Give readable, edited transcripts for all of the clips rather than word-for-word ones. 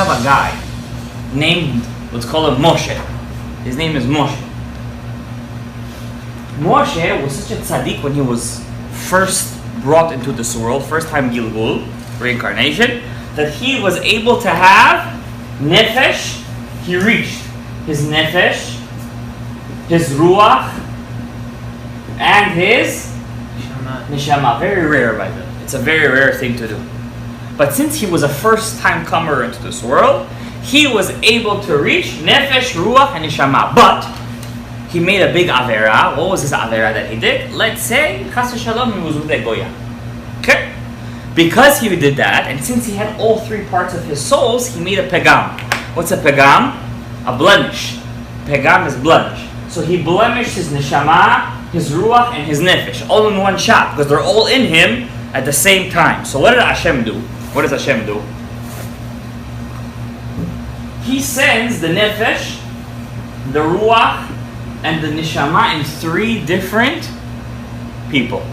of a guy named, let's call him Moshe. His name is Moshe. Moshe was such a tzaddik when he was first brought into this world, first time Gilgul, reincarnation, that he was able to have nefesh. He reached his nefesh, his ruach, and his neshama. Very rare by the way. It's a very rare thing to do. But since he was a first time comer into this world, he was able to reach nefesh, ruach, and neshama. But he made a big avera. What was this avera that he did? Let's say, chas v'shalom, he was with a goya. Okay? Because he did that, and since he had all three parts of his souls, he made a pegam. What's a pegam? A blemish. Pegam is blemish. So he blemished his neshama, his ruach, and his nefesh, all in one shot, because they're all in him at the same time. So what did Hashem do? What does Hashem do? He sends the nefesh, the ruach, and the neshama in three different people.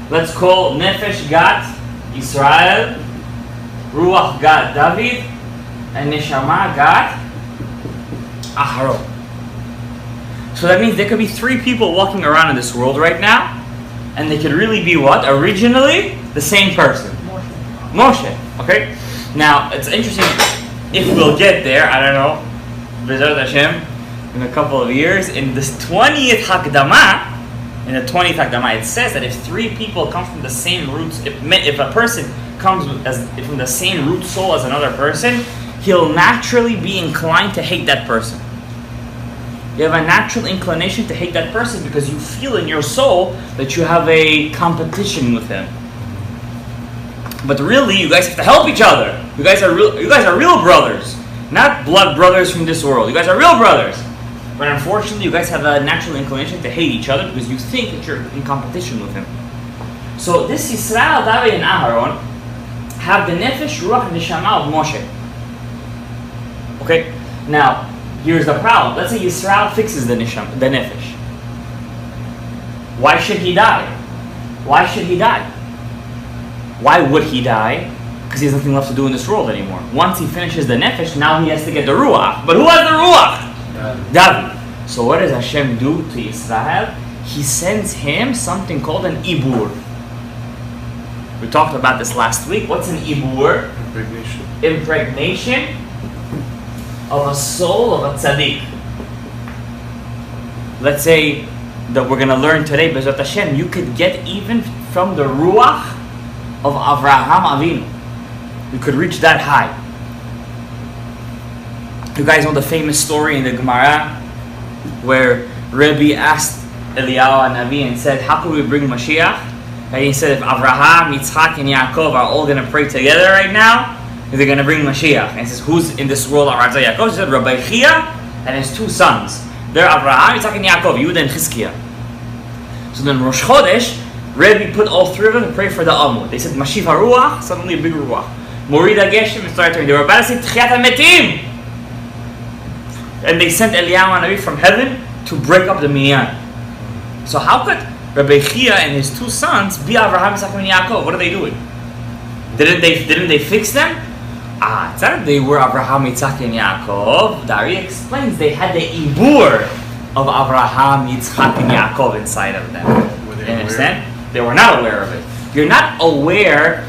Let's call nefesh got Israel, ruach got David, and neshama got Aharon. So that means there could be three people walking around in this world right now, and they could really be what? Originally, the same person. Moshe. Okay? Now, it's interesting, if we'll get there, I don't know, B'ezrat Hashem, in a couple of years, in this 20th Hakdama, it says that if three people come from the same roots, if a person comes from the same root soul as another person, he'll naturally be inclined to hate that person. You have a natural inclination to hate that person because you feel in your soul that you have a competition with him. But really, you guys have to help each other. You guys are real brothers, not blood brothers from this world. You guys are real brothers. But unfortunately, you guys have a natural inclination to hate each other because you think that you're in competition with him. So this Yisrael, David, and Aharon have the nefesh, ruach, and neshama of Moshe. Okay? Now, here's the problem. Let's say Yisrael fixes the nefesh. Why should he die? Why should he die? Why would he die? Because he has nothing left to do in this world anymore. Once he finishes the nefesh, now he has to get the ruach. But who has the ruach? David. So what does Hashem do to Israel? He sends him something called an ibur. We talked about this last week. What's an ibur? Impregnation of a soul of a tzaddik. Let's say that we're going to learn today, B'ezrat Hashem, you could get even from the ruach of Avraham Avinu. You could reach that high. You guys know the famous story in the Gemara where Rebbe asked Eliyahu Hanavi and said, how can we bring Mashiach? And he said, if Avraham, Yitzchak, and Yaakov are all going to pray together right now, they're going to bring Mashiach. And he says, who's in this world? Arazah Yaakov. He said, Rabbi Chia and his two sons. They're Avraham, Yitzchak, and Yaakov, Yehuda and Chizkiah. So then Rosh Chodesh, Rebbe put all three of them to pray for the Amud. They said, Mashiv HaRuach, suddenly a big Ruach. Morida Geshem, and started turning. They were about to say, Tchiat HaMetim. And they sent Eliyahu Hanavi from heaven to break up the minyan. So how could Rabbi Chia and his two sons be Avraham, Yitzchak, and Yaakov? What are they doing? Didn't they fix them? It's not that they were Avraham, Yitzchak, and Yaakov. Dari explains they had the ibur of Avraham, Yitzchak, and Yaakov inside of them. You understand? They were not aware of it. You're not aware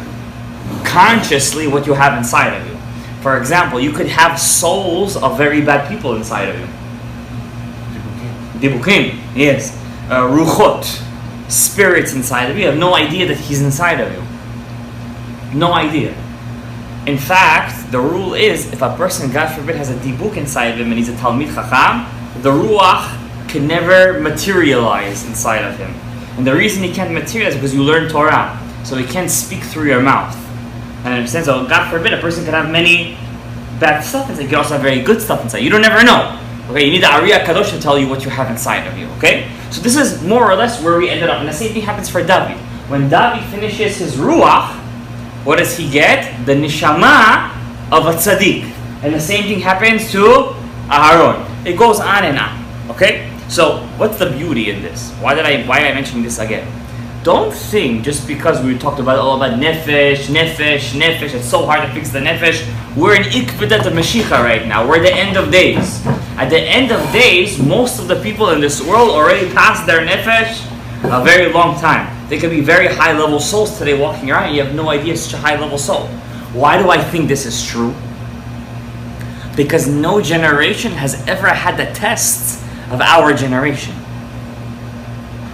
consciously what you have inside of you. For example, you could have souls of very bad people inside of you. Dibukim, yes. Ruchot, spirits inside of you. You have no idea that he's inside of you. No idea. In fact, the rule is, if a person, God forbid, has a dibuk inside of him and he's a Talmid Chacham, the ruach can never materialize inside of him. And the reason he can't materialize is because you learn Torah. So he can't speak through your mouth. And understand? So God forbid, a person can have many bad stuff inside. You can also have very good stuff inside. You don't ever know. Okay, you need the Ariya Kadosh to tell you what you have inside of you. Okay? So this is more or less where we ended up. And the same thing happens for David. When David finishes his ruach, what does he get? The neshama of a tzaddik. And the same thing happens to Aharon. It goes on and on. Okay? So what's the beauty in this? Why am I mentioning this again? don't think just because we talked all about nefesh, it's so hard to fix the nefesh. We're in ikvedat Mashiach right now. We're at the end of days. At the end of days, most of the people in this world already passed their nefesh a very long time. They could be very high-level souls today walking around and you have no idea it's such a high-level soul. Why do I think this is true? Because no generation has ever had the tests of our generation.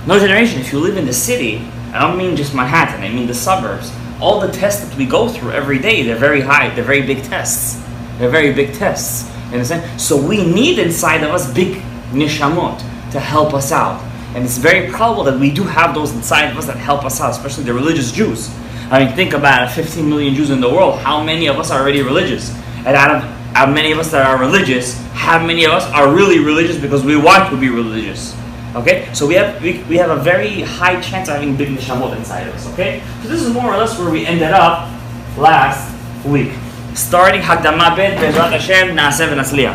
No generation, if you live in the city, I don't mean just Manhattan, I mean the suburbs, all the tests that we go through every day, they're very high, they're very big tests. They're very big tests. You understand? So we need inside of us big nishamot to help us out. And it's very probable that we do have those inside of us that help us out, especially the religious Jews. I mean, think about it, 15 million Jews in the world, how many of us are already religious? And out of how many of us that are religious, how many of us are really religious because we want to be religious? Okay, so we have a very high chance of having big neshamot inside of us. Okay, so this is more or less where we ended up last week. Starting Hakdama Bet Bezrat Hashem Naaseh V'Natzliach.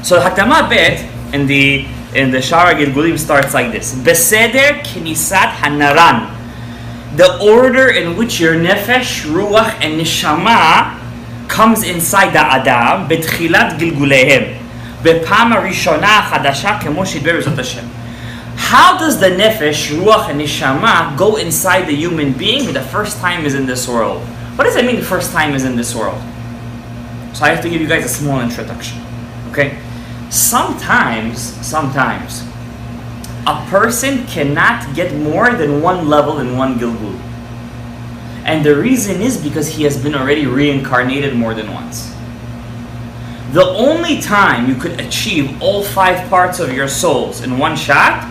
So Hakdama Bet in the Sha'ar Hagilgulim starts like this: Beseder Knisat Hanaran. The order in which your nefesh, ruach, and neshama comes inside the Adam, betchilat gilgulehem. How does the nefesh, ruach, and neshama go inside the human being the first time is in this world? What does that mean the first time is in this world? So I have to give you guys a small introduction. Okay? Sometimes a person cannot get more than one level in one gilgul. And the reason is because he has been already reincarnated more than once. The only time you could achieve all 5 parts of your souls in one shot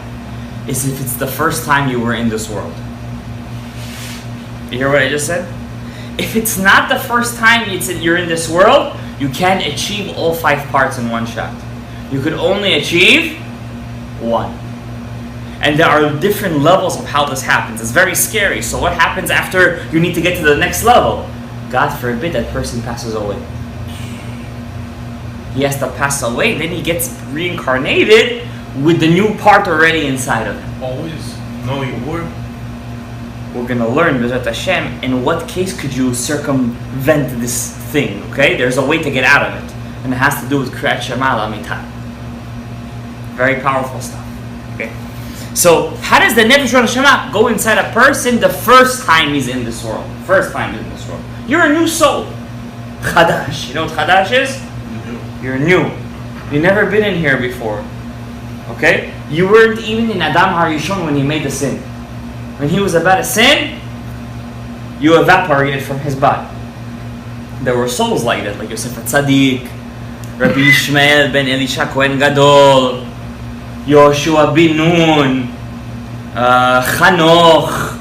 is if it's the first time you were in this world. You hear what I just said? If it's not the first time you're in this world, you can't achieve all 5 parts in one shot. You could only achieve 1. And there are different levels of how this happens. It's very scary. So what happens after you need to get to the next level? God forbid that person passes away. He has to pass away, then he gets reincarnated with the new part already inside of him. Always know your word. We're going to learn, B'ezrat Hashem, in what case could you circumvent this thing, okay? There's a way to get out of it. And it has to do with Kriyat Shema L'Amitat. Very powerful stuff, okay? So, how does the Nefesh Ruach Shema go inside a person the first time he's in this world? First time he's in this world. You're a new soul. Chadash. You know what Chadash is? You're new. You've never been in here before. Okay? You weren't even in Adam HaRishon when he made the sin. When he was about to sin, you evaporated from his body. There were souls like that, like Yosef HaTzadik, Rabbi Ishmael ben Elisha Kohen Gadol, Yoshua bin Nun, Chanoch,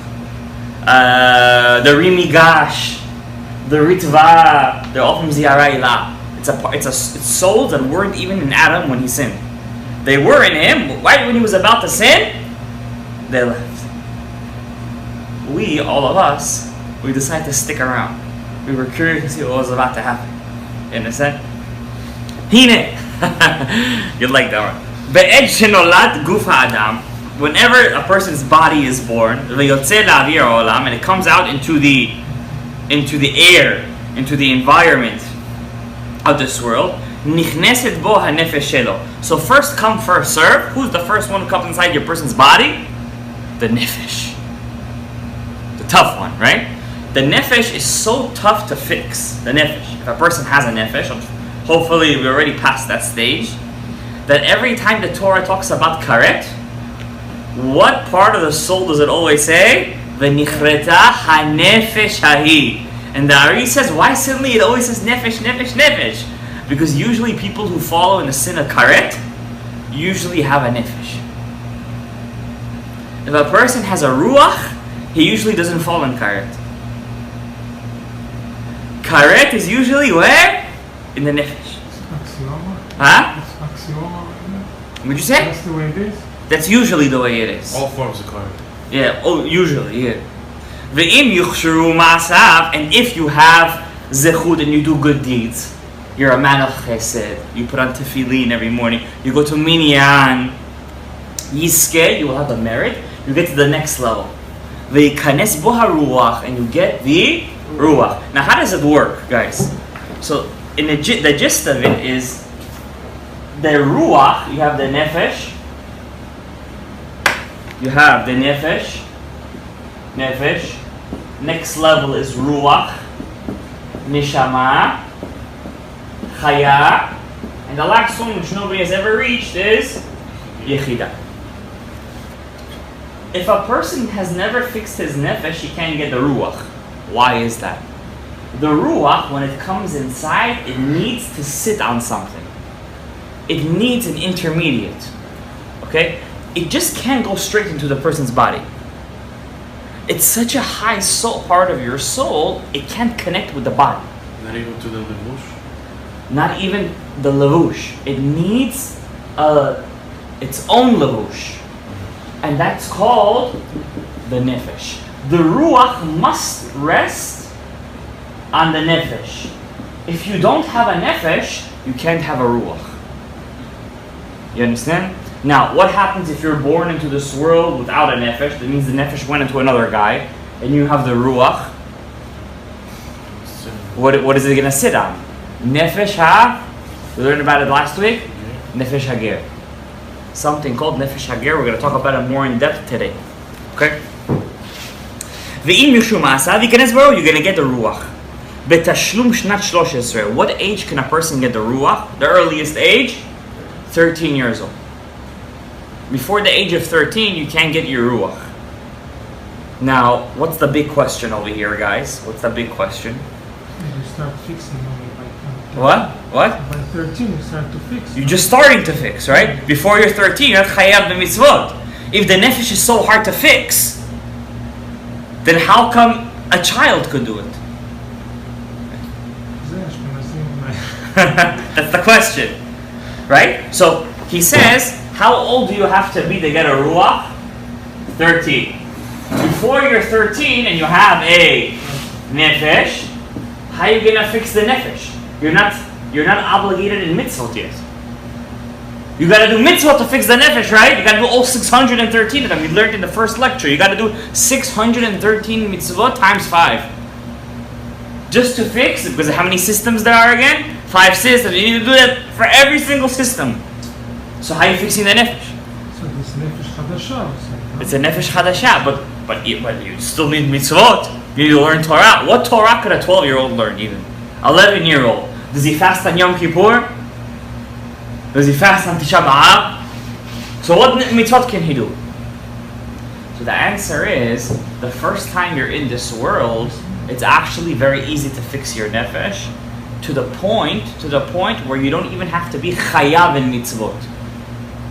the Rimigash, the Ritva. They're all from Ziyarai La. It's souls that weren't even in Adam when he sinned. They were in him, but right when he was about to sin, they left. We, all of us, we decided to stick around. We were curious to see what was about to happen. You understand? Hine! You like that one. Be'ed shenolat guf ha'adam. Whenever a person's body is born, ve'yotzeh la'avir ha'olam, and it comes out into the air, into the environment of this world, nichneset bo hanefesh shelo. So first come, first serve. Who's the first one who comes inside your person's body? The nefesh. The tough one, right? The nefesh is so tough to fix. The nefesh. If a person has a nefesh, hopefully we're already past that stage, that every time the Torah talks about karet, what part of the soul does it always say? V'nichreta hanefesh hahi. And the Ari says, why suddenly it always says nefesh, nefesh, nefesh? Because usually people who follow in the sin of karet usually have a nefesh. If a person has a ruach, he usually doesn't fall in karet. Karet is usually where? In the nefesh. Huh? What'd you say? That's the way it is. That's usually the way it is. All forms of karet. Yeah, usually, yeah. Ve'im yuchsharu ma'asav, and if you have zechut and you do good deeds, you're a man of chesed, you put on tefillin every morning, you go to minyan, yizkeh, you will have the merit, you get to the next level. V'yikanes bo haruach, and you get the ruach. Now, how does it work, guys? So, in the gist of it is, the ruach, you have the nefesh, nefesh. Next level is ruach, neshama, chaya, and the last one, which nobody has ever reached, is yechida. If a person has never fixed his nefesh, he can't get the ruach. Why is that? The ruach, when it comes inside, it needs to sit on something. It needs an intermediate. Okay? It just can't go straight into the person's body. It's such a high soul part of your soul, it can't connect with the body. Not even to the levush? Not even the levush. It needs its own levush. And that's called the nefesh. The ruach must rest on the nefesh. If you don't have a nefesh, you can't have a ruach. You understand? Now, what happens if you're born into this world without a nefesh? That means the nefesh went into another guy, and you have the ruach. What is it going to sit on? Nefesh ha? We learned about it last week. Nefesh hagir. Something called nefesh hagir. We're going to talk about it more in depth today. Okay? Ve'im yishum asa v'yikanes baro, you're going to get the ruach. Betashlum shnat 13. What age can a person get the ruach? The earliest age? 13 years old. Before the age of 13, you can't get your ruach. Now, what's the big question over here, guys? What's the big question? You start fixing only by 10. What? By 13, you start to fix. You're just starting to fix, right? Before you're 13, you're chayav b'mitzvot. If the nefesh is so hard to fix, then how come a child could do it? That's the question, right? So he says, how old do you have to be to get a ruach? 13. Before you're 13 and you have a nefesh, how are you gonna fix the nefesh? You're not obligated in mitzvot yet. You gotta do mitzvot to fix the nefesh, right? You gotta do all 613 of them. We learned in the first lecture. You gotta do 613 mitzvot times 5. Just to fix, because how many systems there are again? 5 systems. You need to do that for every single system. So how are you fixing the nefesh? So this nefesh chadasha. It's a nefesh chadasha, but you still need mitzvot. You need to learn Torah. What Torah could a 12-year-old learn even? 11-year-old. Does he fast on Yom Kippur? Does he fast on Tisha B'Av? So what mitzvot can he do? So the answer is, the first time you're in this world, it's actually very easy to fix your nefesh to the point where you don't even have to be chayav in mitzvot.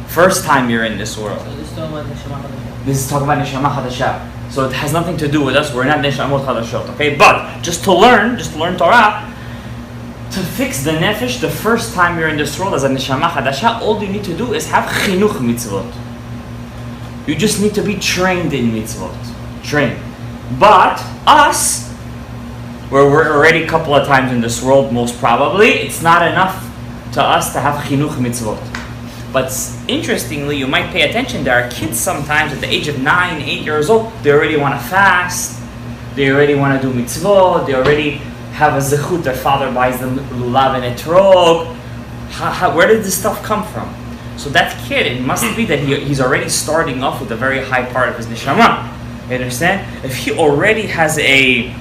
First time you're in this world. So This is talking about neshama chadasha. So it has nothing to do with us. We're not neshamot chadashot, okay? But just to learn Torah, to fix the nefesh the first time you're in this world as a neshama chadasha, all you need to do is have chinuch mitzvot. You just need to be trained in mitzvot. Trained. But us, where we're already a couple of times in this world, most probably, it's not enough to us to have chinuch mitzvot. But interestingly, you might pay attention, there are kids sometimes at the age of 9, 8 years old, they already want to fast, they already want to do mitzvot, they already have a zechut, their father buys them lulav and etrog. Where did this stuff come from? So that kid, it must be that he's already starting off with a very high part of his neshama. You understand? If he already has a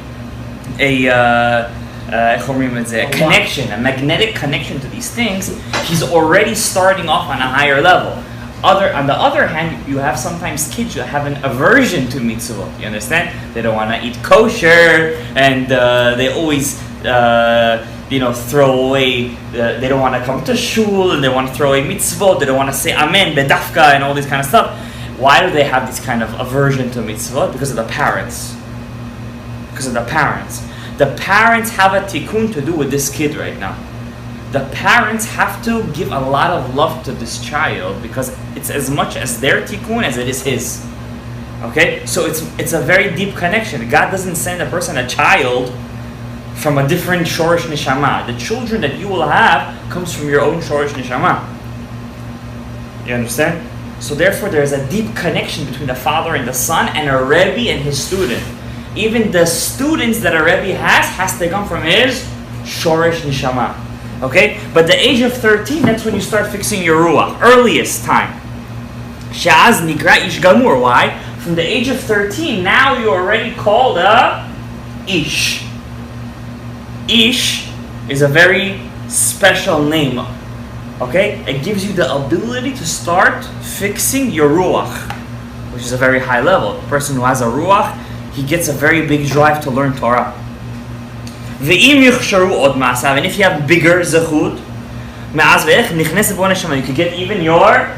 connection, a magnetic connection to these things, he's already starting off on a higher level. On the other hand, you have sometimes kids that have an aversion to mitzvot. You understand? They don't want to eat kosher, and they always, throw away. They don't want to come to shul, and they want to throw away mitzvot. They don't want to say amen, bedafka, and all this kind of stuff. Why do they have this kind of aversion to mitzvot? Because of the parents. The parents have a tikkun to do with this kid right now. The parents have to give a lot of love to this child because it's as much as their tikkun as it is his. Okay? So it's a very deep connection. God doesn't send a child from a different shorish neshama. The children that you will have comes from your own shorish neshama. You understand? So therefore, there's a deep connection between the father and the son, and a Rebbe and his student. Even the students that a Rebbe has to come from his Shoresh Neshama. Okay? But the age of 13, that's when you start fixing your Ruach. Earliest time. Sha'az Nikra Ish Gamur. Why? From the age of 13, now you're already called a Ish. Ish is a very special name. Okay? It gives you the ability to start fixing your Ruach, which is a very high level. The person who has a Ruach, he gets a very big drive to learn Torah. Ve'im yuchsharu od ma'asav, and if you have bigger zechut, ma'az ve'ech nichneset bo neshama, you could get even your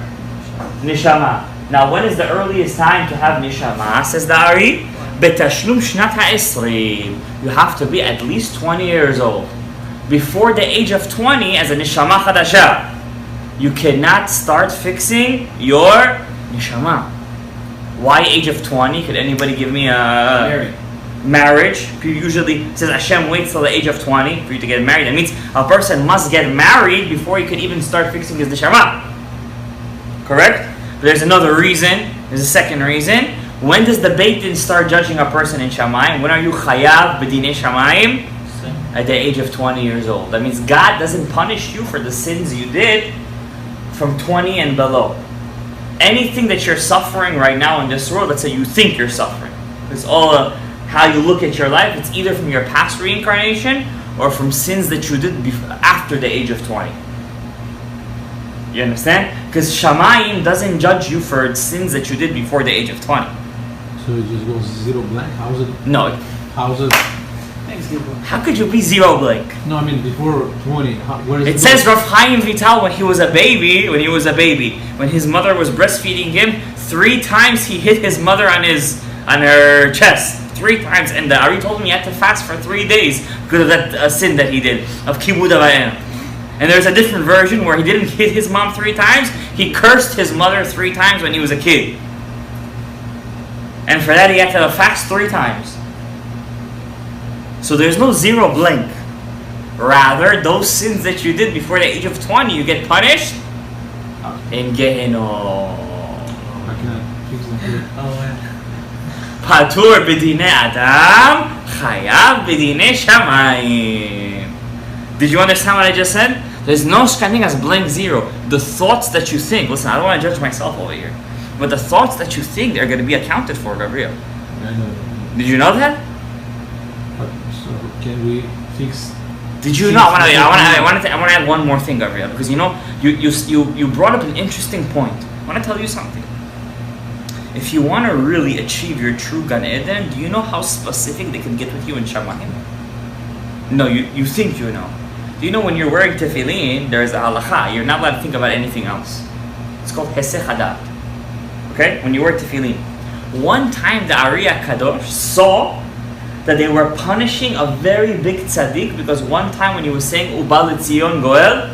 neshama. Now, when is the earliest time to have neshama? Says the Ari, betashlum shnat ha'esrim. You have to be at least 20 years old. Before the age of 20, as a neshama chadasha, you cannot start fixing your neshama. Why age of 20? Could anybody give me a marriage? Usually says Hashem waits till the age of 20 for you to get married. That means a person must get married before he could even start fixing his neshama. Correct? But there's another reason. There's a second reason. When does the Beit Din start judging a person in Shamayim? When are you chayav b'dinei Shamayim? At the age of 20 years old. That means God doesn't punish you for the sins you did from 20 and below. Anything that you're suffering right now in this world, let's say you think you're suffering. It's all how you look at your life. It's either from your past reincarnation or from sins that you did after the age of 20. You understand? Because Shamayim doesn't judge you for sins that you did before the age of 20. So it just goes zero blank? How's it? No. How's it? How could you be zero blank? No, I mean before 20. Where is It says Rav Chaim Vital when he was a baby, when his mother was breastfeeding him, 3 times he hit his mother on her chest. 3 times, and the Ari told him he had to fast for 3 days because of that sin that he did of Kibud Avayim. And there's a different version where he didn't hit his mom 3 times. He cursed his mother 3 times when he was a kid, and for that he had to fast 3 times. So there's no zero blank. Rather, those sins that you did before the age of 20, you get punished in Gehenom. I cannot fix that. Patur b'dinei Adam, chayav b'dinei Shamayim. Did you understand what I just said? There's no such thing as blank zero. The thoughts that you think, listen, I don't want to judge myself over here, but the thoughts that you think are going to be accounted for, Gabriel. I know. Did you know that? So can we fix? Did you know? I want to add one more thing, Gabriel, because you brought up an interesting point. I want to tell you something. If you want to really achieve your true Gan Eden, do you know how specific they can get with you in Shamayim? No, you think you know. Do you know when you're wearing tefillin, there's a halacha. You're not allowed to think about anything else. It's called Hesech Hadat. Okay? When you wear tefillin. One time the Ari HaKadosh saw that they were punishing a very big tzaddik because one time when he was saying Uba L'Tzion Goel,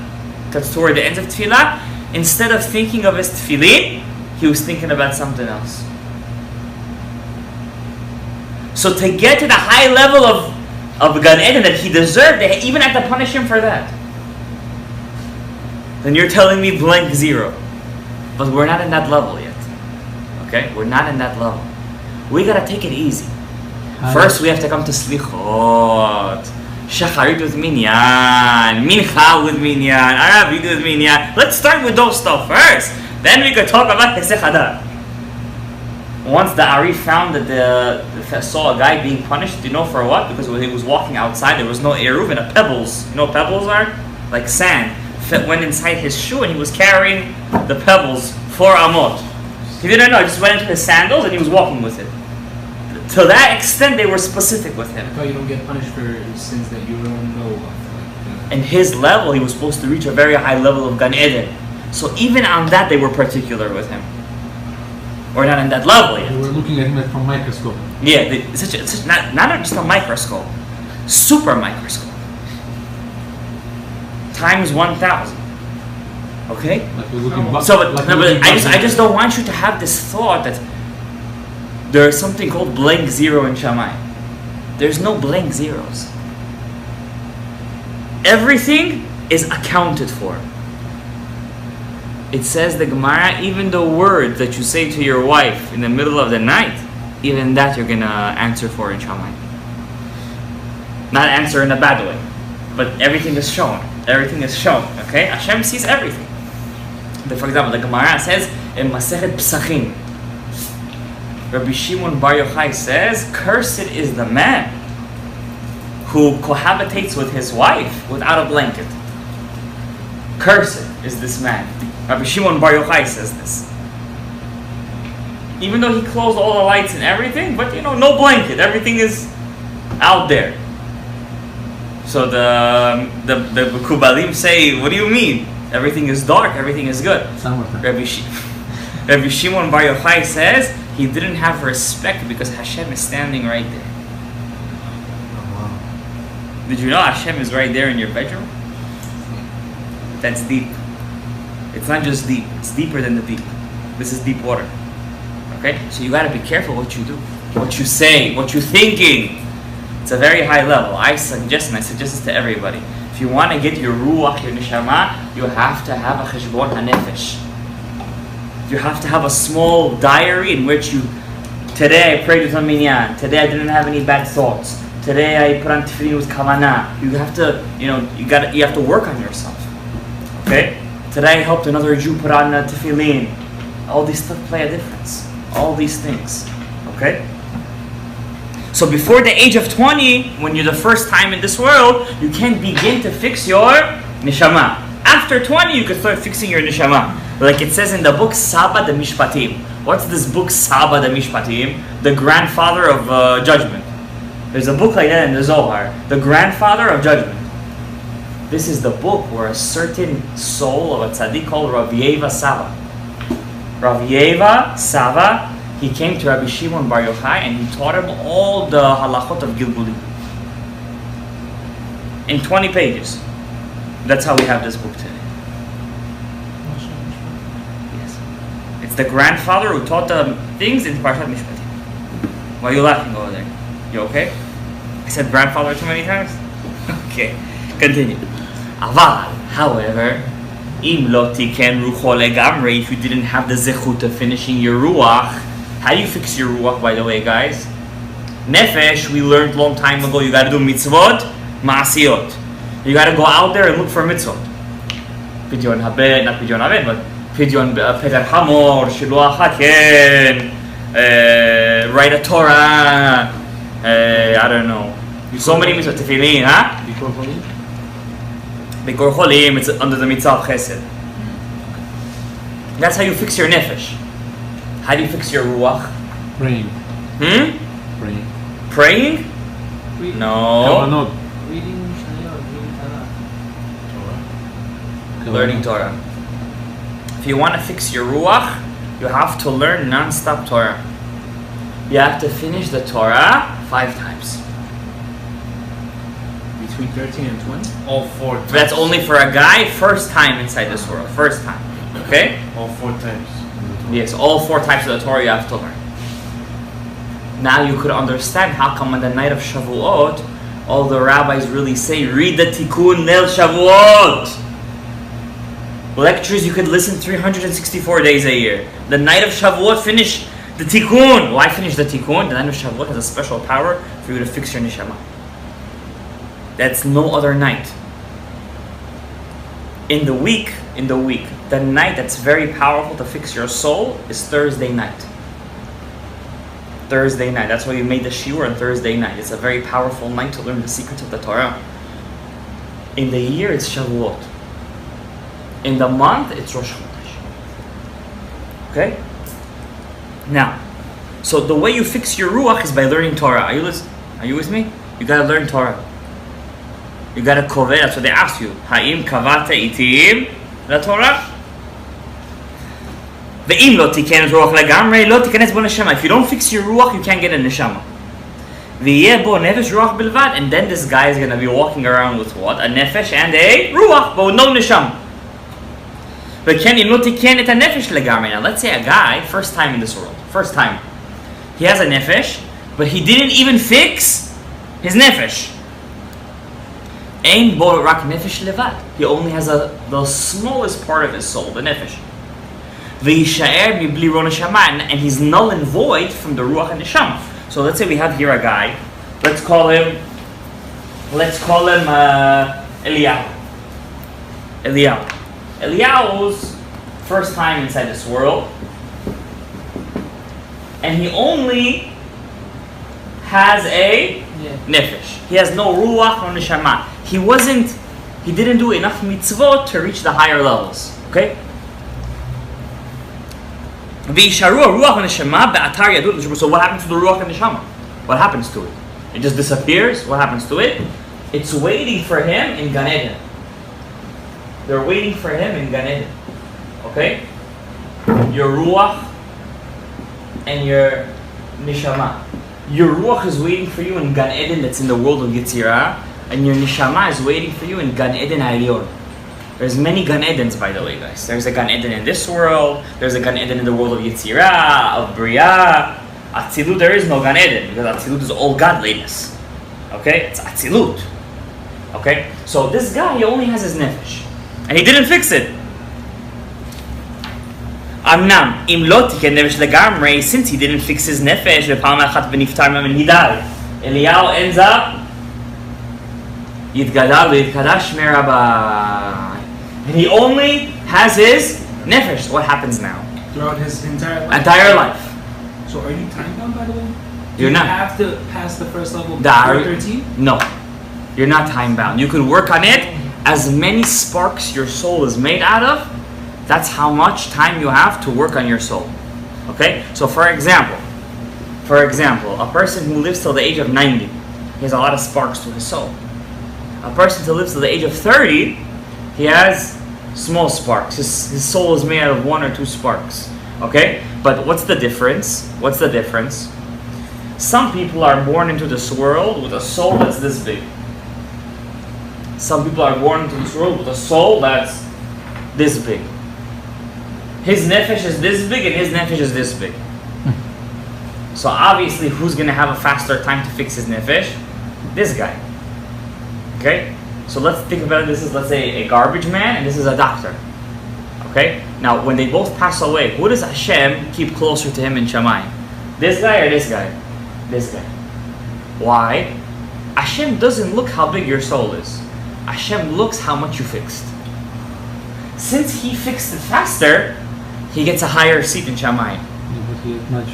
that's toward the end of tefillah, instead of thinking of his tefillin, he was thinking about something else. So to get to the high level of Gan Eden that he deserved, they even had to punish him for that. Then you're telling me blank zero. But we're not in that level yet. Okay? We're not in that level. We gotta take it easy. First, we have to come to Slichot. Shacharit with Minyan. Mincha with Minyan. Arabit with Minyan. Let's start with those stuff first. Then we could talk about Hesech Hadat. Once the Ari found that saw a guy being punished, do you know for what? Because when he was walking outside, there was no eruv and pebbles. You know what pebbles are? Like sand. Went inside his shoe and he was carrying the pebbles 4 amot. He didn't know. He just went into his sandals and he was walking with it. To that extent, they were specific with him. I thought you don't get punished for sins that you don't know of. In his level, he was supposed to reach a very high level of Gan Eden. So even on that, they were particular with him. We're not in that level yet. They were looking at him from microscope. Yeah, not just a microscope, super microscope. Times 1,000. Okay? Like we're looking I just don't want you to have this thought that there's something called blank zero in Shammai. There's no blank zeros. Everything is accounted for. It says the Gemara, even the word that you say to your wife in the middle of the night, even that you're gonna answer for in Shammai. Not answer in a bad way, but everything is shown. Everything is shown. Okay, Hashem sees everything. For example, the Gemara says in Masechet Psachim, Rabbi Shimon Bar Yochai says, "Cursed is the man who cohabitates with his wife without a blanket." Cursed is this man. Rabbi Shimon Bar Yochai says this. Even though he closed all the lights and everything, but no blanket. Everything is out there. So the Kubalim say, what do you mean? Everything is dark, everything is good. Summertime. Rabbi Shimon Bar Yochai says he didn't have respect because Hashem is standing right there. Did you know Hashem is right there in your bedroom? That's deep. It's not just deep, it's deeper than the deep. This is deep water. Okay? So you gotta be careful what you do, what you say, what you're thinking. It's a very high level. I suggest this to everybody. If you want to get your ruach, your neshama, you have to have a cheshbon hanefesh. You have to have a small diary in which today I prayed with a minyan, today I didn't have any bad thoughts, today I put on tefillin with kavanah. You have to, you have to work on yourself. Okay? Today I helped another Jew put on a tefillin. All these stuff play a difference. All these things. Okay? So before the age of 20, when you're the first time in this world, you can begin to fix your neshama. After 20, you can start fixing your neshama. Like it says in the book Saba de Mishpatim. What's this book Saba de Mishpatim? The grandfather of judgment. There's a book like that in the Zohar. The grandfather of judgment. This is the book where a certain soul of a tzaddik called Rav Yeva Sava. Rav Yeva Sava, he came to Rabbi Shimon Bar Yochai and he taught him all the halachot of Gilgulim. In 20 pages. That's how we have this book today. Yes. It's the grandfather who taught the things in Parshat Mishpatim. Why are you laughing over there? You okay? I said grandfather too many times? Okay, continue. Aval, however, im lo tiken rucho legamre, if you didn't have the zechut of finishing your ruach. How do you fix your ruach, by the way, guys? Nefesh, we learned a long time ago, you gotta do mitzvot, ma'asiyot. You gotta go out there and look for mitzvot. Pidyon habed, not pidyon habed, but pidyon peder hamor, shiluach haken, write a Torah, I don't know. So many mitzvot, tefillin, huh? Bikor cholim, it's under the mitzvah of chesed. That's how you fix your nefesh. How do you fix your ruach? Praying. Praying. Praying? No. Reading Torah. Learning Torah. If you want to fix your ruach, you have to learn non-stop Torah. You have to finish the Torah 5 times. Between 13 and 20? All 4 times. That's only for a guy, first time inside this world. First time. Okay? All 4 times. Yes, all 4 types of the Torah you have to learn. Now you could understand how come on the night of Shavuot, all the rabbis really say, read the Tikkun Leil Shavuot. Lectures you could listen 364 days a year. The night of Shavuot, finish the Tikkun. Why finish the Tikkun? The night of Shavuot has a special power for you to fix your neshama. That's no other night. In the week, the night that's very powerful to fix your soul is Thursday night. Thursday night. That's why we made the shiur on Thursday night. It's a very powerful night to learn the secrets of the Torah. In the year, it's Shavuot. In the month, it's Rosh Chodesh. Okay? Now, so the way you fix your ruach is by learning Torah. Are you with me? You gotta learn Torah. You gotta koveh. That's what they ask you. Ha'im kavata itim la Torah. Ve'im lo tiken ruach legamrei lo tikenes bo neshama. If you don't fix your ruach, you can't get a neshama. Ve'yeh bo nefesh ruach bilvad. And then this guy is gonna be walking around with what? A nefesh and a ruach, but with no neshama. Now let's say a guy, first time in this world, first time, he has a nefesh, but he didn't even fix his nefesh. Ein bo rak nefesh levad. He only has the smallest part of his soul, the nefesh. V'yisha'er mibli ro neshama, and he's null and void from the ruach and neshama. So let's say we have here a guy. Let's call him Eliyahu. Eliyahu's first time inside this world, and he only has a nefesh. He has no ruach or neshama. He didn't do enough mitzvot to reach the higher levels. Okay? So what happens to the ruach and neshama? What happens to it? It just disappears? What happens to it? It's waiting for him in Gan Eden. They're waiting for him in Gan Eden. Okay? Your ruach and your neshama. Your ruach is waiting for you in Gan Eden, that's in the world of Yetzirah, and your neshama is waiting for you in Gan Eden Ha'elyon. There's many Gan Edens, by the way, guys. There's a Gan Eden in this world. There's a Gan Eden in the world of Yetzirah, of Bria. Atzilut, there is no Gan Eden, because Atzilut is all godliness. Okay? It's Atzilut. Okay? So this guy, he only has his nefesh. And he didn't fix it. Amnam, im lo tiken nefesh legamrei, since he didn't fix his nefesh, v'pa'am achat v'niftar mem, and he died. Eliyahu ends up yitgadal v'yitkadash merabah. And he only has his nefesh. What happens now? Throughout his entire life. Entire life. So are you time bound, by the way? You're not. You have to pass the first level before 13? No. You're not time bound. You could work on it. As many sparks your soul is made out of, that's how much time you have to work on your soul. Okay? So for example, a person who lives till the age of 90, he has a lot of sparks to his soul. A person who lives till the age of 30, he has small sparks. His soul is made out of 1 or 2 sparks. Okay? But what's the difference? Some people are born into this world with a soul that's this big. Some people are born into this world with a soul that's this big. His nefesh is this big and his nefesh is this big. So obviously, who's going to have a faster time to fix his nefesh? This guy. Okay? So let's think about it. This is, let's say, a garbage man and this is a doctor. Okay? Now, when they both pass away, who does Hashem keep closer to him in Shamayim? This guy or this guy? This guy. Why? Hashem doesn't look how big your soul is. Hashem looks how much you fixed. Since he fixed it faster, he gets a higher seat in Shamayim. But he had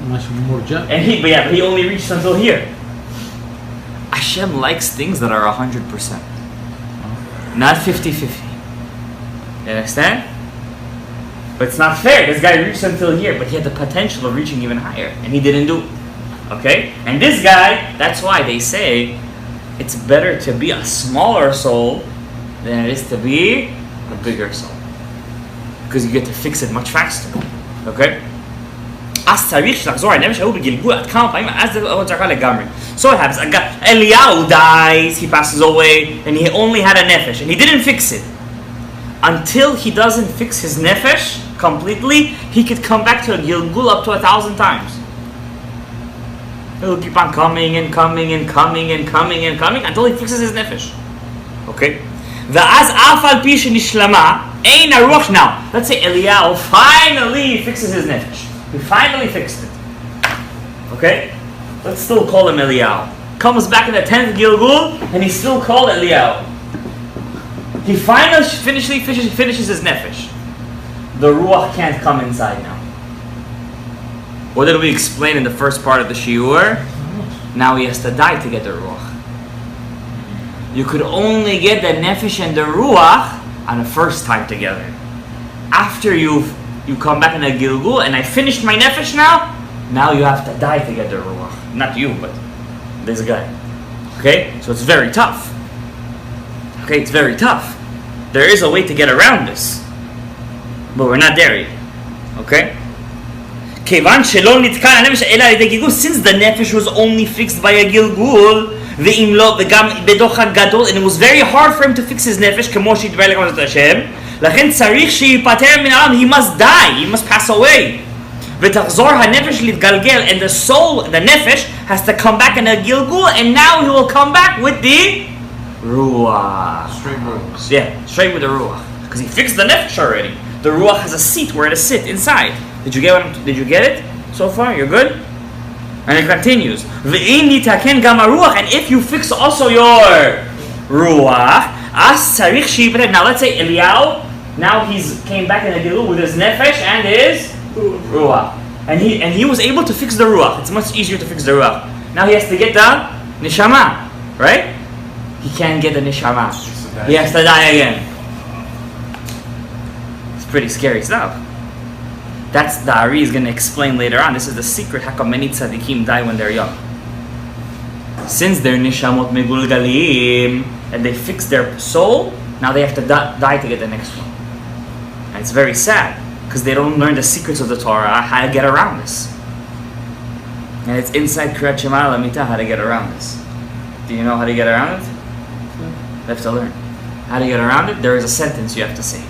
much more job. And he only reached until here. Hashem likes things that are 100%. Not 50-50. You understand? But it's not fair. This guy reached until here, but he had the potential of reaching even higher, and he didn't do it. Okay? And this guy, that's why they say it's better to be a smaller soul than it is to be a bigger soul. Because you get to fix it much faster. Okay? So what happens? Eliyahu dies, he passes away, and he only had a nefesh, and he didn't fix it. Until he doesn't fix his nefesh completely, he could come back to a Gilgul up to 1,000 times. He'll keep on coming and coming and coming and coming and coming until he fixes his nefesh. Okay? Now, let's say Eliyahu finally fixes his nefesh. He finally fixed it. Okay? Let's still call him Eliyahu. Comes back in the 10th Gilgul and he's still called Eliyahu. He finally finishes his nefesh. The ruach can't come inside now. What did we explain in the first part of the shiur? Now he has to die to get the ruach. You could only get the nefesh and the ruach on the first time together. After you come back in a Gilgul and I finished my nefesh now you have to die to get the ruach. Not you, but this guy. Okay? So it's very tough. Okay, it's very tough. There is a way to get around this. But we're not there yet. Okay? Since the nefesh was only fixed by a Gilgul, and it was very hard for him to fix his nefesh, he must die, he must pass away. And the soul, the nefesh, has to come back in a Gilgul, and now he will come back with the Ruach. Straight rules. Yeah, straight with the Ruach. Because he fixed the nefesh already. the ruach has a seat where to sit inside. Did you get it so far? You're good? And it continues. And if you fix also your ruach, now let's say Eliyahu, now he's came back in the Elul with his nefesh and his ruach. And he was able to fix the ruach. It's much easier to fix the ruach. Now he has to get the neshama, right? He can't get the neshama. He has to die again. It's pretty scary stuff. That's the Ari is going to explain later on. This is the secret how come many tzaddikim die when they're young. Since they're nishamot megulgalim and they fix their soul, now they have to die to get the next one. And it's very sad because they don't learn the secrets of the Torah, how to get around this. And it's inside Kriyat Shema Lamita how to get around this. Do you know how to get around it? You have to learn. How to get around it? There is a sentence you have to say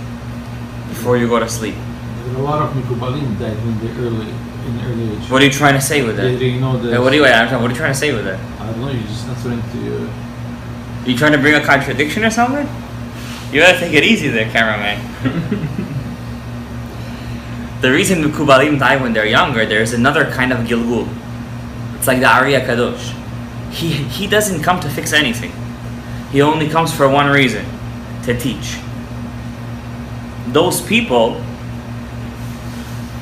before you go to sleep. A lot of Mikubalim died when they're in early age. What are you trying to say with that? They know that. What are you trying to say with that? I don't know. You're just not trying to. You trying to bring a contradiction or something? You gotta take it easy there, cameraman. The reason Mikubalim die when they're younger, there's another kind of Gilgul. It's like the Ari Kadosh. He doesn't come to fix anything. He only comes for one reason, to teach. Those people,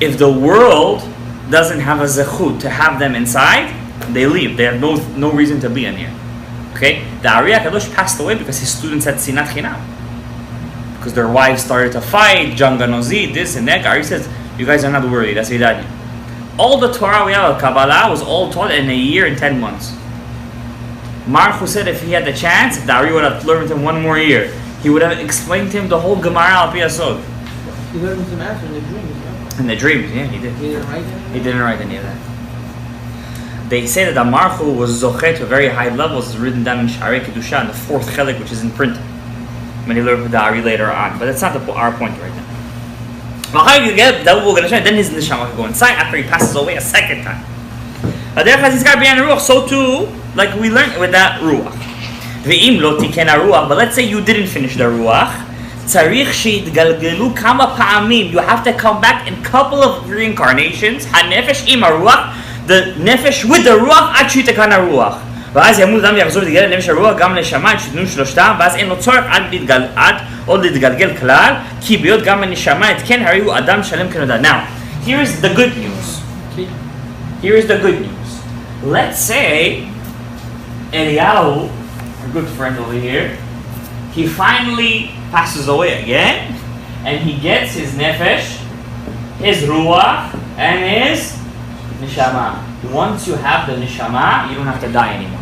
if the world doesn't have a zechut to have them inside, they leave. They have no reason to be in here. Okay? The Ari Kadosh passed away because his students had sinat chinam. Because their wives started to fight, Janganozi, this and that. Ari says, you guys are not worthy, that's Vidanya. All the Torah we have, Kabbalah, was all taught in a year and 10 months. Marchu said if he had the chance, if the Ari would have learned him one more year, he would have explained to him the whole Gemara al Pi Yasod. He learned some answer in the dreams, right? In the dreams, yeah, he did. He didn't write it? He didn't write any of that. They say that the Marchu was Zochet to very high levels, is written down in Sha'ar Kedusha, in the 4th chelik, which is in print. When he learned with the Ari later on. But that's not our point right now. Then his neshama will go inside after he passes away a second time. So too, like we learned with that ruach. But let's say you didn't finish the ruach. You have to come back in a couple of reincarnations. The nefesh with the ruach. ואז ימות אדם ויחזור להתגלגל לנפש הרוח גם לנשמה שתנו שלושתם ואז אין לו צורך עד עוד להתגלגל כלל כי בהיות גם הנשמה התקן הרי הוא אדם שלם כנודע. Now, here's the good news. Here's the good news. Let's say Eliyahu, our good friend over here, he finally passes away again and he gets his nefesh, his ruach and his neshama. Once you have the neshama, you don't have to die anymore.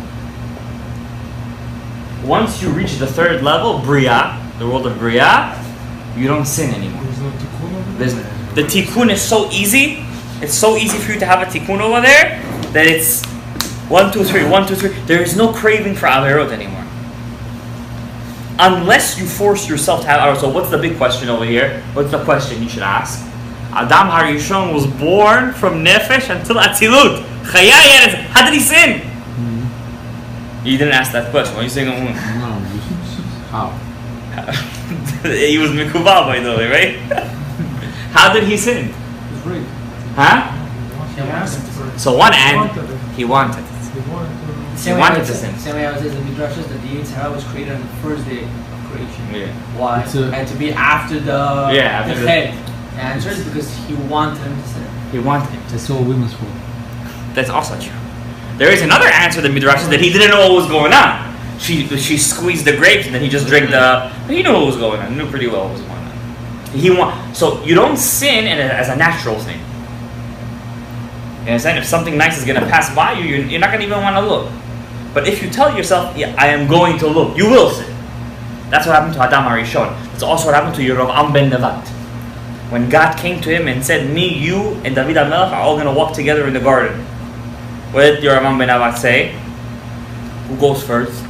Once you reach the 3rd level, Bria, the world of Bria, you don't sin anymore. There's no tikkun over there? The tikkun is so easy. It's so easy for you to have a tikkun over there that it's 1, 2, 3, 1, 2, 3. There is no craving for averot anymore. Unless you force yourself to have averot. So what's the big question over here? What's the question you should ask? Adam Harishon was born from Nefesh until Atzilut. How did he sin? You didn't ask that question. Why are you saying No, how? He was Mikubal by the way, right? How did he sin? Huh? He asked for it. So one end, He wanted it. he wanted it. He wanted to. He wanted to sin. Same way I was saying, the Midrash says that the Yitzhak was created on the first day of creation. Yeah. Why? And to be after the Yeah, after the- head. The answer is because he wanted him to sin. He wanted it. That's all women's fault. That's also true. There is another answer to the Midrash that he didn't know what was going on. She squeezed the grapes and then he just drank the. But he knew what was going on. He knew pretty well what was going on. So you don't sin as a natural thing. You understand? If something nice is going to pass by you, you're not going to even want to look. But if you tell yourself, yeah, I am going to look, you will sin. That's what happened to Adam Harishon. That's also what happened to Yerovam ben Nevat. When God came to him and said, me, you, and David HaMelech are all going to walk together in the garden. What did Yerovam ben Nevat say? Who goes first?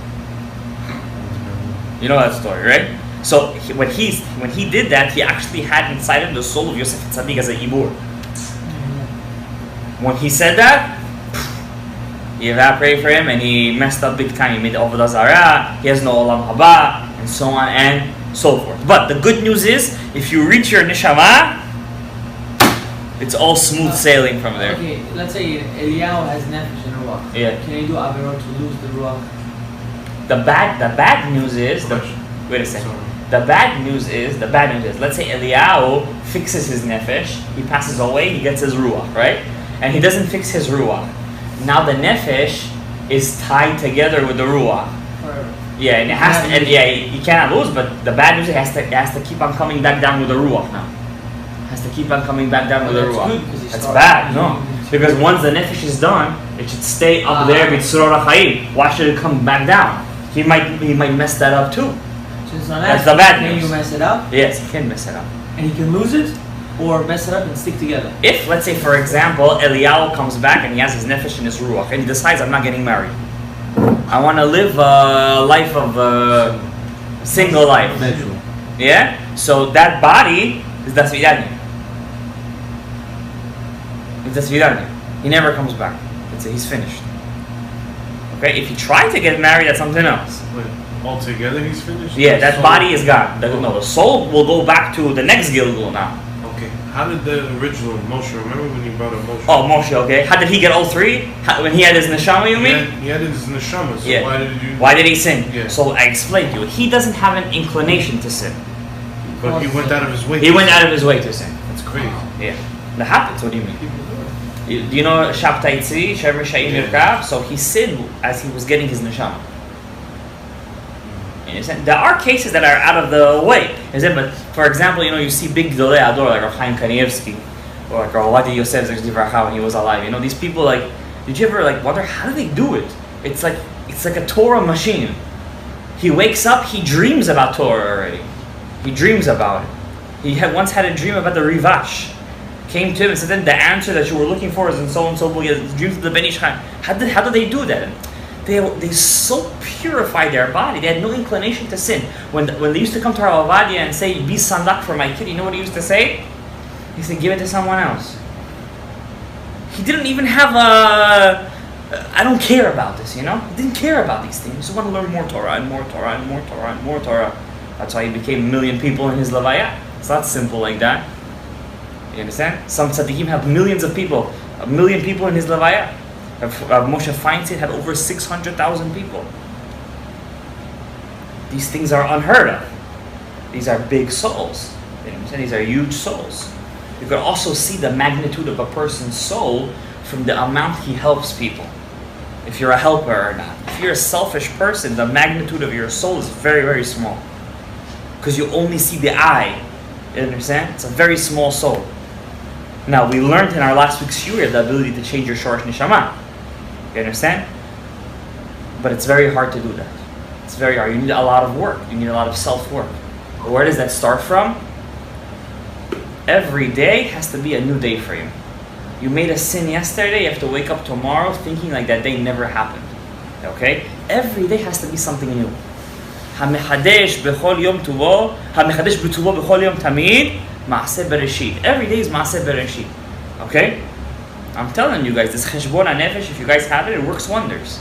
You know that story, right? So when he did that, he actually had inside him the soul of Yosef Tzaddik as a Ibur. When he said that, he evaporated for him and he messed up big time. He made Avodah Zarah, he has no Olam Haba, and and so on and so forth. But the good news is, if you reach your neshama, it's all smooth sailing from there. Okay, let's say Eliyahu has nefesh and ruach. Yeah. Can he do averot to lose the ruach? The bad news is, wait a second. Sorry. The bad news is, let's say Eliyahu fixes his nefesh, he passes away, he gets his ruach, right? And he doesn't fix his ruach. Now the nefesh is tied together with the ruach. Forever. Yeah, and it has to, and yeah, he cannot lose, but the bad news is it has to keep on coming back down with the ruach now. Has to keep on coming back down with the That's ruach. good, because he That's started- bad, no. Because once the nefesh is done, it should stay up there with Sha'ar Hagilgulim. Why should it come back down? He might mess that up too. So it's not That's asking, the bad can news. you mess it up? Yes, he can mess it up. And he can lose it? Or mess it up and stick together? If, let's say, for example, Eliyahu comes back and he has his nefesh and his ruach, and he decides, I'm not getting married. I want to live a life of single life. Natural. Yeah? So that body is das vidania. It's das vidania. He never comes back. Let's say he's finished. Okay? If he tried to get married, that's something else. Wait, altogether he's finished? Yeah, that So- body is gone. The soul will go back to the next Gilgul now. Okay, how did the original Moshe, remember when you brought up Moshe? Oh, Moshe, okay. How did he get all three? When he had his neshama, you mean? He had his neshama, so Yeah. why did you... Why did he sin? Yeah. So I explained to you. He doesn't have an inclination to sin. But he went out of his way. He went out of his way to sin. That's crazy. Yeah. That happens. What do you mean? Do you know Shabtai Tzri, Shemer Sha'im Yirkav? So he sinned as he was getting his neshama. You understand? There are cases that are out of the way. But for example, you see big Gedolei Ador like Rav Chaim Kanievsky or like Rav Ovadia Yosef Zechariah when he was alive. These people did you ever wonder how do they do it? It's like a Torah machine. He wakes up, he dreams about Torah already. He dreams about it. He once had a dream about the Rivash. Came to him and said, then the answer that you were looking for is in so and so book. Dreams of the Ben Ish Chaim. How do they do that? They so purified their body. They had no inclination to sin. When they used to come to Rav Ovadia and say, be sandak for my kid, you know what he used to say? He said, give it to someone else. He didn't even have I don't care about this, He didn't care about these things. He just wanted to learn more Torah and more Torah and more Torah and more Torah. That's why he became 1 million people in his Levaya. It's not simple like that. You understand? Some tzaddikim have millions of people. 1 million people in his Levaya. Moshe Feinstein had over 600,000 people. These things are unheard of. These are big souls. You know what I'm saying? These are huge souls. You can also see the magnitude of a person's soul from the amount he helps people. If you're a helper or not. If you're a selfish person, the magnitude of your soul is very, very small. Because you only see the eye. You understand? It's a very small soul. Now, we learned in our last week's shiur the ability to change your shorish neshama. You understand? But it's very hard to do that. It's very hard. You need a lot of work. You need a lot of self-work. But where does that start from? Every day has to be a new day for you. You made a sin yesterday, you have to wake up tomorrow thinking like that day never happened. Okay? Every day has to be something new. המחדש בכל יום טובו, המחדש בטובו בכל יום תמיד, מעשה בראשית. Every day is מעשה בראשית. Okay? I'm telling you guys, this cheshbon hanefesh, if you guys have it, it works wonders.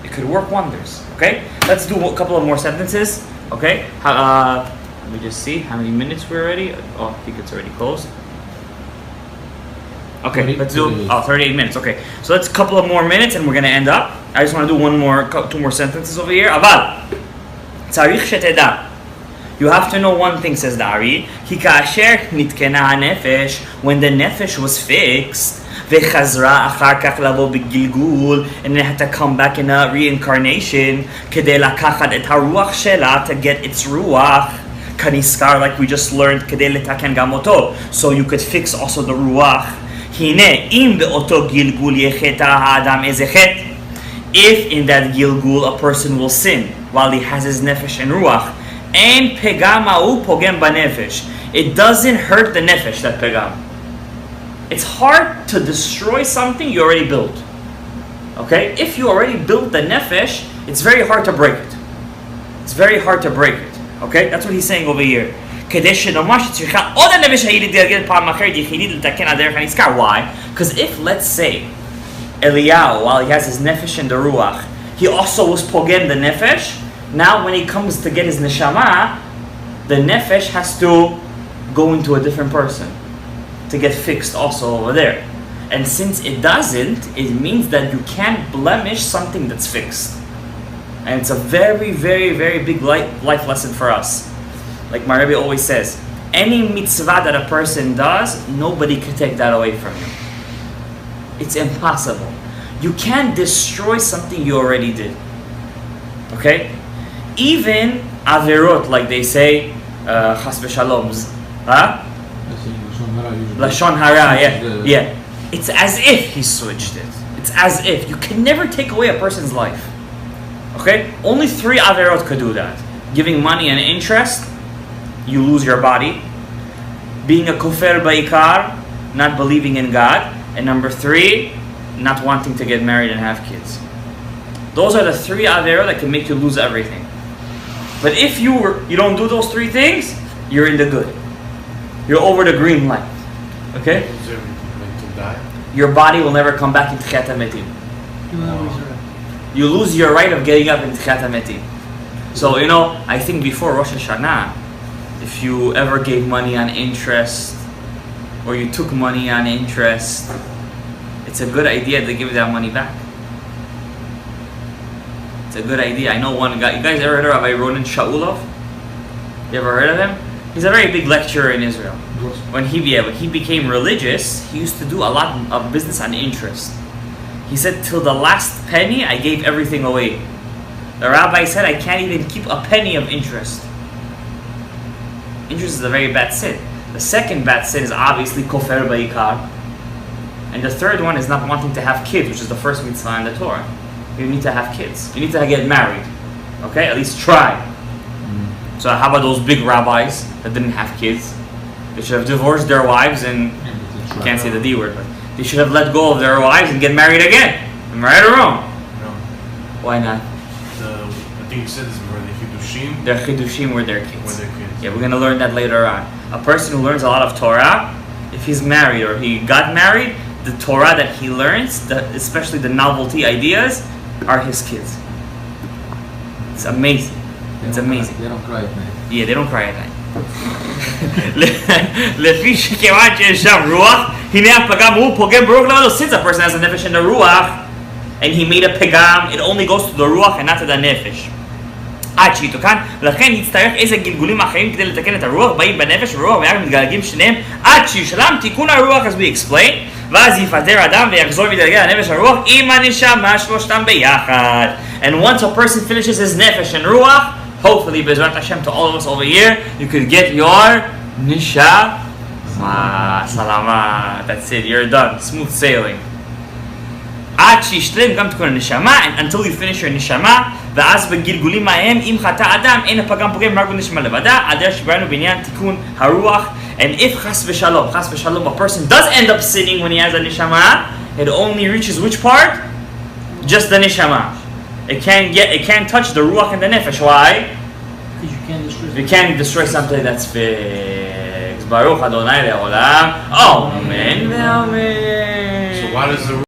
It could work wonders. Okay? Let's do a couple of more sentences. Okay? Let me just see how many minutes we're already. Oh, I think it's already closed. Okay, let's do 38 minutes. Okay, so let's a couple of more minutes and we're gonna end up. I just want to do two more sentences over here. אבל צריך שתדע. You have to know one thing, says the Ari. כי כאשר נתקנה הנפש, when the nefesh was fixed, וחזרה אחר כך לבוא בגלגול, and it had to come back in a reincarnation, כדי לקחת את הרוח שלה, to get its ruach, כנזכר, like we just learned, כדי לתקן גם אותו, so you could fix also the ruach. הנה, אם באותו גלגול יחטא האדם איזה חטא, if in that gilgul a person will sin while he has his nefesh and ruach, and pegam ha'u pogem banefesh, it doesn't hurt the nefesh, that pegam. It's hard to destroy something you already built. Okay? If you already built the nefesh, it's very hard to break it. It's very hard to break it. Okay? That's what he's saying over here. Why? Because if, let's say, Eliyahu, while he has his nefesh and the ruach, he also was pogem the nefesh, Now when he comes to get his neshama, the nefesh has to go into a different person to get fixed also over there. And since it doesn't, it means that you can't blemish something that's fixed. And it's a very, very, very big life lesson for us. Like my Rebbe always says, any mitzvah that a person does, nobody can take that away from you. It's impossible. You can't destroy something you already did. Okay? Even averot, like they say, chas v'shalom, huh? Lashon hara, yeah. It's as if he switched it. It's as if. You can never take away a person's life. Okay? Only 3 averot could do that. Giving money and interest, you lose your body. Being a kofer ba'ikar, not believing in God. And number 3, not wanting to get married and have kids. Those are the 3 averot that can make you lose everything. But if you don't do those 3 things, you're in the good. You're over the green light. Okay? Lose everything, like to die. Your body will never come back in Tchiyat HaMetim. You lose your right of getting up in Tchiyat HaMetim. So, I think before Rosh Hashanah, if you ever gave money on interest, or you took money on interest, it's a good idea to give that money back. It's a good idea. I know one guy. You guys ever heard of Rabbi Ronen Shaulov? You ever heard of him? He's a very big lecturer in Israel. When he became religious, he used to do a lot of business on interest. He said, till the last penny, I gave everything away. The rabbi said, I can't even keep a penny of interest. Interest is a very bad sin. The second bad sin is obviously kofer ba'ikar. And the third one is not wanting to have kids, which is the first mitzvah in the Torah. You need to have kids. You need to get married. Okay? At least try. So how about those big rabbis that didn't have kids? They should have divorced their wives and, I can't say the D word, but they should have let go of their wives and get married again. Am I right or wrong? No. Why not? I think you said this before, the Hiddushim. Their chidushim were their kids. Were their kids. Yeah, we're going to learn that later on. A person who learns a lot of Torah, if he's married or he got married, the Torah that he learns, especially the novelty ideas, are his kids. It's amazing. It's amazing. They don't cry at night. Yeah, they don't cry at night. לפי שכיוון שיש שם רוח, הנה הפגם הוא פוגם ברוח לבדו. Since a person has a nefesh and a ruach, and he made a pegam, it only goes to the ruach and not to the nefesh. עד שיתוקן, ולכן יצטרך איזה גלגולים אחרים כדי לתקן את הרוח, באים בנפש ורוח ויחד מתגלגלים שניהם עד שישלם תיקון הרוח, as we explained, ואז יפטר אדם ויחזור ויתגלגל הנפש הרוח עם הנשמה שלושתם ביחד. And once a person finishes his nefesh and ruach, hopefully, Bezrat Hashem, to all of us over here, you could get your nishama. Salama. That's it, you're done. Smooth sailing. עד שישתלם גם תיקון הנשמה, and until you finish your neshama, ואז בגלגולים ההם, אם חטא אדם, אין הפגם פוגם רק בנשמה לבדה, על דרך שבראנו בעניין תיקון הרוח. And if chas v'shalom, a person does end up sinning when he has a neshama, it only reaches which part? Just the neshama. It can't touch the ruach and the nefesh. Why? Because you can't destroy something that's fixed. Baruch Adonai le'olam. Amen. So why does the